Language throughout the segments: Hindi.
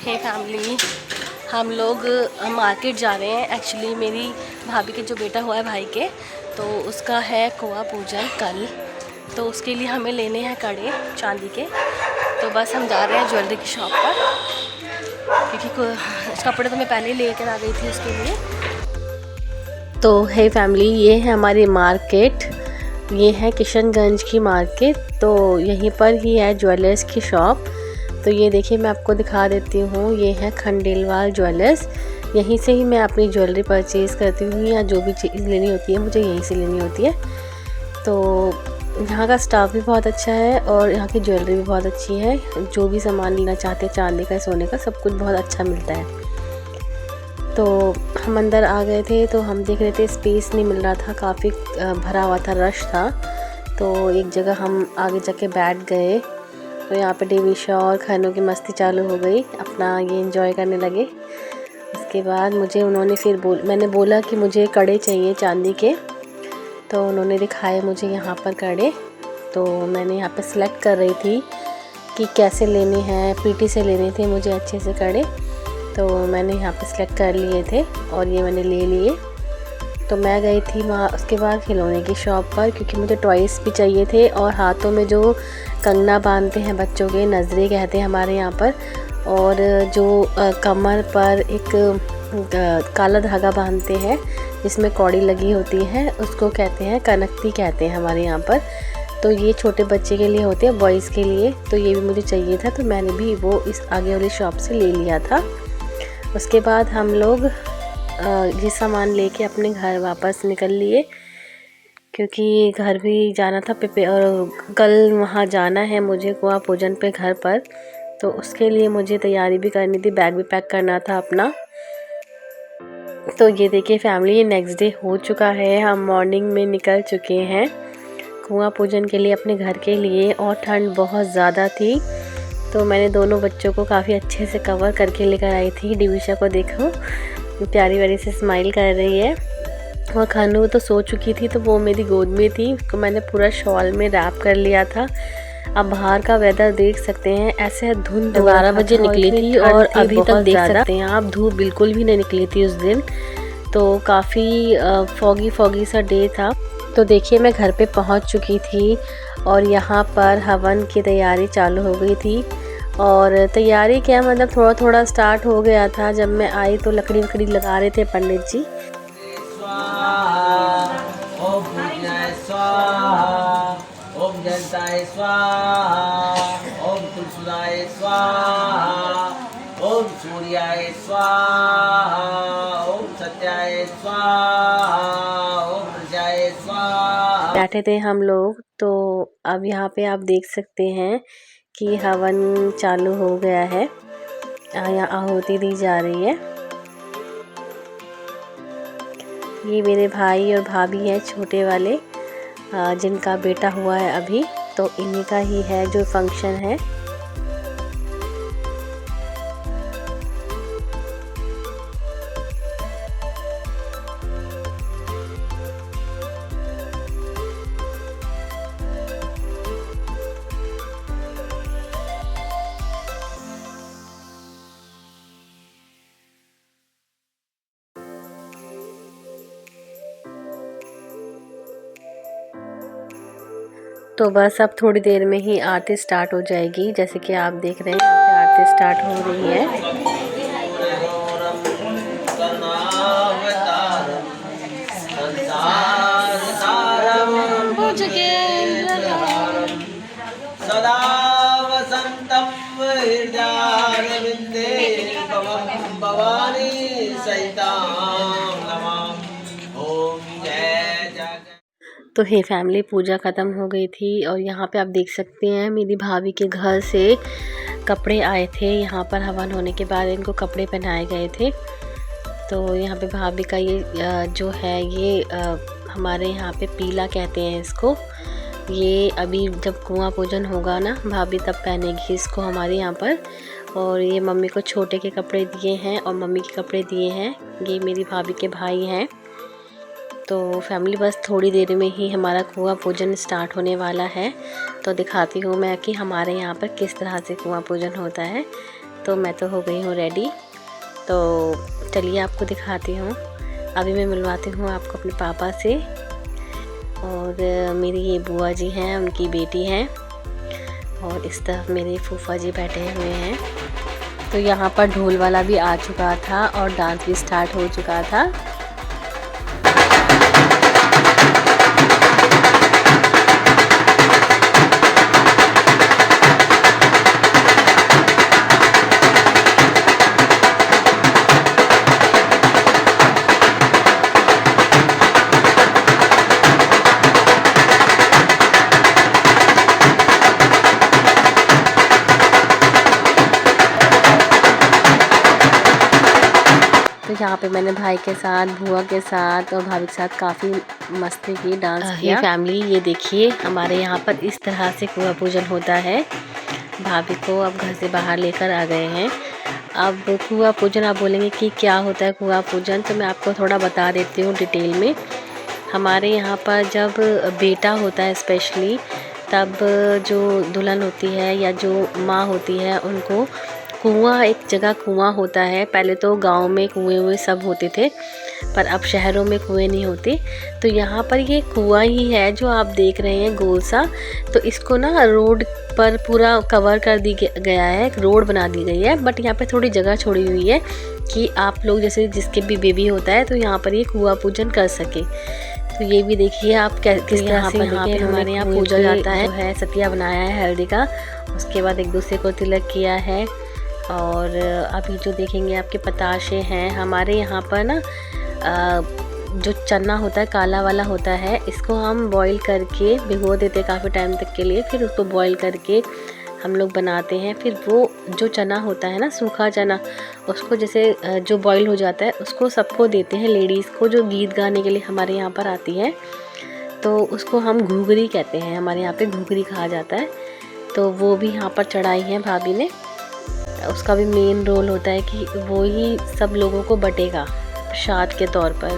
हे फैमिली, हम लोग मार्केट जा रहे हैं। एक्चुअली मेरी भाभी के जो बेटा हुआ है भाई के, तो उसका है कुआं पूजन कल, तो उसके लिए हमें लेने हैं कड़े चांदी के। तो बस हम जा रहे हैं ज्वेलरी की शॉप पर, क्योंकि कपड़े तो मैं पहले ही लेकर आ गई थी उसके लिए। तो हे फैमिली, ये है हमारी मार्केट, ये है किशनगंज की मार्केट। तो यहीं पर ही है ज्वेलर्स की शॉप। तो ये देखिए, मैं आपको दिखा देती हूँ, ये है खंडेलवाल ज्वेलर्स। यहीं से ही मैं अपनी ज्वेलरी परचेज़ करती हूँ, या जो भी चीज़ लेनी होती है मुझे यहीं से लेनी होती है। तो यहाँ का स्टाफ भी बहुत अच्छा है और यहाँ की ज्वेलरी भी बहुत अच्छी है। जो भी सामान लेना चाहते हैं चांदी का, सोने का, सब कुछ बहुत अच्छा मिलता है। तो हम अंदर आ गए थे, तो हम देख रहे थे स्पेस नहीं मिल रहा था, काफ़ी भरा हुआ था, रश था। तो एक जगह हम आगे जाके बैठ गए, तो यहाँ पे डेविशा और खनों की मस्ती चालू हो गई, अपना ये एंजॉय करने लगे। उसके बाद मुझे उन्होंने मैंने बोला कि मुझे कड़े चाहिए चांदी के, तो उन्होंने दिखाए मुझे यहाँ पर कड़े। तो मैंने यहाँ पे सिलेक्ट कर रही थी कि कैसे लेने हैं, पीटी से लेने थे मुझे अच्छे से कड़े। तो मैंने यहाँ पे सिलेक्ट कर लिए थे और ये मैंने ले लिए। तो मैं गई थी वहाँ उसके बाद खिलौने की शॉप पर, क्योंकि मुझे टॉयस भी चाहिए थे। और हाथों में जो कंगना बांधते हैं बच्चों के, नजरे कहते हैं हमारे यहाँ पर, और जो कमर पर एक काला धागा बांधते हैं जिसमें कौड़ी लगी होती है, उसको कहते हैं कनकती कहते हैं हमारे यहाँ पर। तो ये छोटे बच्चे के लिए होते हैं, बॉयज़ के लिए। तो ये भी मुझे चाहिए था, तो मैंने भी वो इस आगे वाली शॉप से ले लिया था। उसके बाद हम लोग ये सामान लेके अपने घर वापस निकल लिए, क्योंकि घर भी जाना था और कल वहाँ जाना है मुझे कुआं पूजन पे घर पर। तो उसके लिए मुझे तैयारी भी करनी थी, बैग भी पैक करना था अपना। तो ये देखिए फैमिली, नेक्स्ट डे हो चुका है, हम मॉर्निंग में निकल चुके हैं कुआं पूजन के लिए अपने घर के लिए। और ठंड बहुत ज़्यादा थी, तो मैंने दोनों बच्चों को काफ़ी अच्छे से कवर करके लेकर आई थी। डिविशा को देखो, प्यारी वाली से स्माइल कर रही है। और खानू तो सो चुकी थी, तो वो मेरी गोद में थी, उसको मैंने पूरा शॉल में रैप कर लिया था। अब बाहर का वेदर देख सकते हैं, ऐसे धुंध 12 बजे निकली थी और अभी तक देख सकते हैं आप, धूप बिल्कुल भी नहीं निकली थी उस दिन। तो काफ़ी फॉगी सा डे था। तो देखिए, मैं घर पे पहुंच चुकी थी और यहाँ पर हवन की तैयारी चालू हो गई थी। और तैयारी क्या, मतलब थोड़ा थोड़ा स्टार्ट हो गया था। जब मैं आई तो लकड़ी वकड़ी लगा रहे थे पंडित जी। ओम पूज्याय स्वाहा, ओम जयंताय स्वाहा, ओम तुलसीदाय स्वाहा, ओम सूर्याय स्वाहा, ओम सत्याय स्वाहा, ओम प्रजाय स्वाहा। बैठे थे हम लोग। तो अब यहाँ पे आप देख सकते हैं कि हवन चालू हो गया है, यहाँ आहुति दी जा रही है। ये मेरे भाई और भाभी हैं छोटे वाले, जिनका बेटा हुआ है अभी, तो इन्हीं का ही है जो फंक्शन है। तो बस अब थोड़ी देर में ही आरती स्टार्ट हो जाएगी। जैसे कि आप देख रहे हैं, यहाँ पे आरती स्टार्ट हो रही है। सदा वसंतम हृदयारविंदे भवानी सहितां नमामि। ओम जय जय। तो हे फैमिली, पूजा ख़त्म हो गई थी और यहाँ पे आप देख सकते हैं मेरी भाभी के घर से कपड़े आए थे। यहाँ पर हवन होने के बाद इनको कपड़े पहनाए गए थे। तो यहाँ पे भाभी का ये जो है, ये हमारे यहाँ पे पीला कहते हैं इसको। ये अभी जब कुआं पूजन होगा ना, भाभी तब पहनेगी इसको हमारे यहाँ पर। और ये मम्मी को छोटे के कपड़े दिए हैं और मम्मी के कपड़े दिए हैं। ये मेरी भाभी के भाई हैं। तो फैमिली, बस थोड़ी देर में ही हमारा कुआं पूजन स्टार्ट होने वाला है। तो दिखाती हूँ मैं कि हमारे यहाँ पर किस तरह से कुआं पूजन होता है। तो मैं तो हो गई हूँ रेडी। तो चलिए आपको दिखाती हूँ। अभी मैं मिलवाती हूँ आपको अपने पापा से, और मेरी ये बुआ जी हैं, उनकी बेटी हैं, और इस तरफ मेरे फूफा जी बैठे हुए हैं। तो यहाँ पर ढोल वाला भी आ चुका था और डांस भी स्टार्ट हो चुका था। तो यहाँ पे मैंने भाई के साथ, बुआ के साथ और भाभी के साथ काफ़ी मस्ती की, डांस किया। फैमिली ये देखिए, हमारे यहाँ पर इस तरह से कुआं पूजन होता है। भाभी को अब घर से बाहर लेकर आ गए हैं। अब कुआं पूजन आप बोलेंगे कि क्या होता है कुआं पूजन, तो मैं आपको थोड़ा बता देती हूँ डिटेल में। हमारे यहाँ पर जब बेटा होता है स्पेशली, तब जो दुल्हन होती है या जो माँ होती है, उनको कुआं, एक जगह कुआं होता है। पहले तो गांव में कुएं सब होते थे, पर अब शहरों में कुएं नहीं होते। तो यहाँ पर ये कुआं ही है जो आप देख रहे हैं, गोल सा। तो इसको ना रोड पर पूरा कवर कर दी गया है, रोड बना दी गई है, बट यहाँ पे थोड़ी जगह छोड़ी हुई है कि आप लोग जैसे जिसके भी बेबी होता है तो यहाँ पर ये कुआं पूजन कर सके। तो ये भी देखिए आप किस तरह से यहाँ पे हमारे यहाँ पूजा जाता है। सतिया बनाया है हल्दी का, उसके बाद एक दूसरे को तिलक किया है। और अभी जो देखेंगे आपके पताशे हैं। हमारे यहाँ पर ना जो चना होता है, काला वाला होता है, इसको हम बॉईल करके भिगो देते हैं काफ़ी टाइम तक के लिए, फिर उसको बॉईल करके हम लोग बनाते हैं। फिर वो जो चना होता है ना, सूखा चना, उसको जैसे जो बॉईल हो जाता है उसको सबको देते हैं, लेडीज़ को जो गीत गाने के लिए हमारे यहाँ पर आती है। तो उसको हम घुघरी कहते हैं, हमारे यहाँ पे घुघरी कहा जाता है। तो वो भी यहाँ पर चढ़ाई है भाभी ने। उसका भी मेन रोल होता है कि वो ही सब लोगों को बटेगा प्रसाद के तौर पर।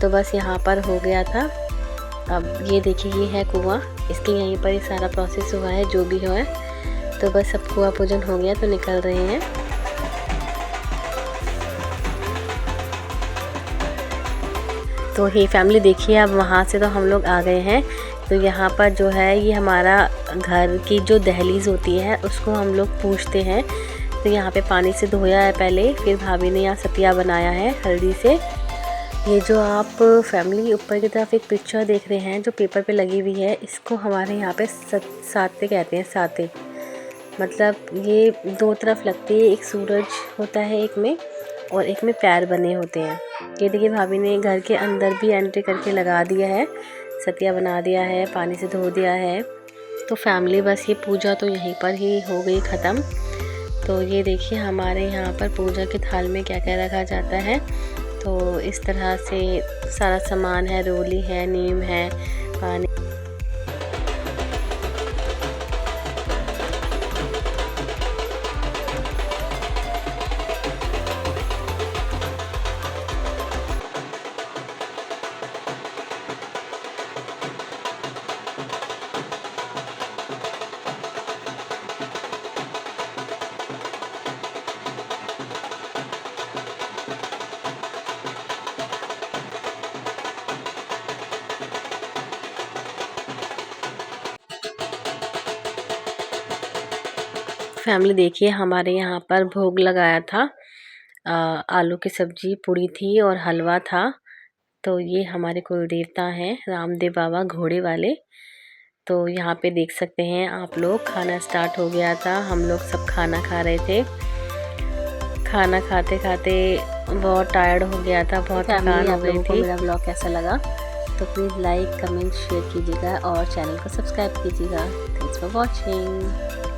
तो बस यहाँ पर हो गया था। अब ये देखिए, ये है कुआं, इसके यहीं पर ही सारा प्रोसेस हुआ है जो भी हुआ है। तो बस अब कुआं पूजन हो गया तो निकल रहे हैं। तो हे फैमिली देखिए, अब वहाँ से तो हम लोग आ गए हैं। तो यहाँ पर जो है, ये हमारा घर की जो दहलीज़ होती है उसको हम लोग पूछते हैं। तो यहाँ पे पानी से धोया है पहले, फिर भाभी ने यहाँ सतिया बनाया है हल्दी से। ये जो आप फैमिली ऊपर की तरफ एक पिक्चर देख रहे हैं जो पेपर पे लगी हुई है, इसको हमारे यहाँ पे साते कहते हैं। साते मतलब ये दो तरफ लगती है, एक सूरज होता है एक में, और एक में पैर बने होते हैं। ये देखिए, भाभी ने घर के अंदर भी एंट्री करके लगा दिया है, सतिया बना दिया है, पानी से धो दिया है। तो फैमिली बस ये पूजा तो यहीं पर ही हो गई ख़त्म। तो ये देखिए, हमारे यहाँ पर पूजा के थाल में क्या क्या रखा जाता है। तो इस तरह से सारा सामान है, रोली है, नीम है, पानी। फैमिली देखिए, हमारे यहाँ पर भोग लगाया था, आलू की सब्जी, पूड़ी थी और हलवा था। तो ये हमारे कुल देवता हैं, रामदेव बाबा घोड़े वाले। तो यहाँ पे देख सकते हैं आप लोग, खाना स्टार्ट हो गया था, हम लोग सब खाना खा रहे थे। खाना खाते खाते बहुत टायर्ड हो गया था, बहुत थकान हो गई थी। मेरा ब्लॉग कैसा लगा तो प्लीज़ लाइक, कमेंट, शेयर कीजिएगा और चैनल को सब्सक्राइब कीजिएगा। Thanks for watching.